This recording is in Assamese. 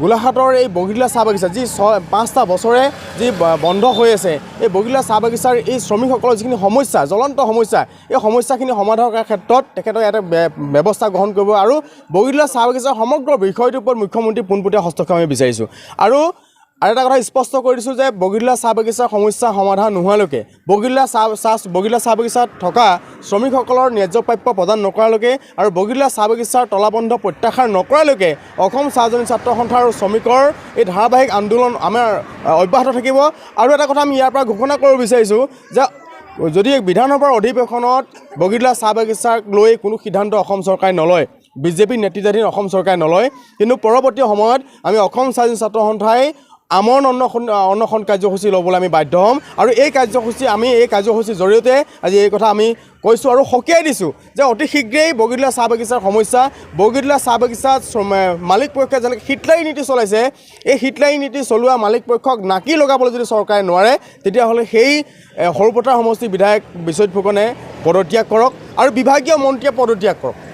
গোলাঘাটৰ এই বগিলা চাহ বাগিচা যি 5টা বছৰে যি বন্ধ হৈ আছে, এই বগিলা চাহ বাগিচাৰ এই শ্ৰমিকসকলৰ যিখিনি সমস্যা, জ্বলন্ত সমস্যা, এই সমস্যাখিনি সমাধানৰ ক্ষেত্ৰত তেখেতে এটা ব্যৱস্থা গ্ৰহণ কৰিব আৰু বগিলা চাহ বাগিচাৰ সমগ্ৰ বিষয়টোৰ ওপৰত মুখ্যমন্ত্ৰী পোনপটীয়া হস্তক্ষেপ আমি বিচাৰিছোঁ। আৰু এটা কথা স্পষ্ট কৰি দিছোঁ যে বগিলা চাহ বাগিচাৰ সমস্যা সমাধান নোহোৱালৈকে, বগিলা চাহ বাগিচাত থকা শ্ৰমিকসকলৰ ন্যায্য প্ৰাপ্য প্ৰদান নকৰালৈকে আৰু বগিলা চাহ বাগিচাৰ তলাবন্ধ প্ৰত্যাহাৰ নকৰালৈকে অসম চাহজনী ছাত্ৰ সন্থা আৰু শ্ৰমিকৰ এই ধাৰাবাহিক আন্দোলন আমাৰ অব্যাহত থাকিব। আৰু এটা কথা আমি ইয়াৰ পৰা ঘোষণা কৰিব বিচাৰিছোঁ যে যদি বিধানসভাৰ অধিৱেশনত বগিলা চাহ বাগিচাক লৈ কোনো সিদ্ধান্ত অসম চৰকাৰে নলয়, বিজেপি নেতৃত্বাধীন অসম চৰকাৰে নলয়, কিন্তু পৰৱৰ্তী সময়ত আমি অসম চাহজনী ছাত্ৰ সন্থাই আমৰণ অনশন কাৰ্যসূচী ল'বলৈ আমি বাধ্য হ'ম। আৰু এই কাৰ্যসূচীৰ জৰিয়তে আজি এই কথা আমি কৈছোঁ আৰু সকীয়াই দিছোঁ যে অতি শীঘ্ৰেই বগিলা চাহ বাগিচাৰ সমস্যা, বগিলা চাহ বাগিচাত মালিক পক্ষই যেনেকৈ হিটলাৰী নীতি চলাইছে, এই হিটলাৰী নীতি চলোৱা মালিক পক্ষক নাকি লগাবলৈ যদি চৰকাৰে নোৱাৰে, তেতিয়াহ'লে সেই সৰুপথাৰ সমষ্টিৰ বিধায়ক বিশ্বজিৎ ফুকনে পদত্যাগ কৰক আৰু বিভাগীয় মন্ত্ৰীয়ে পদত্যাগ কৰক।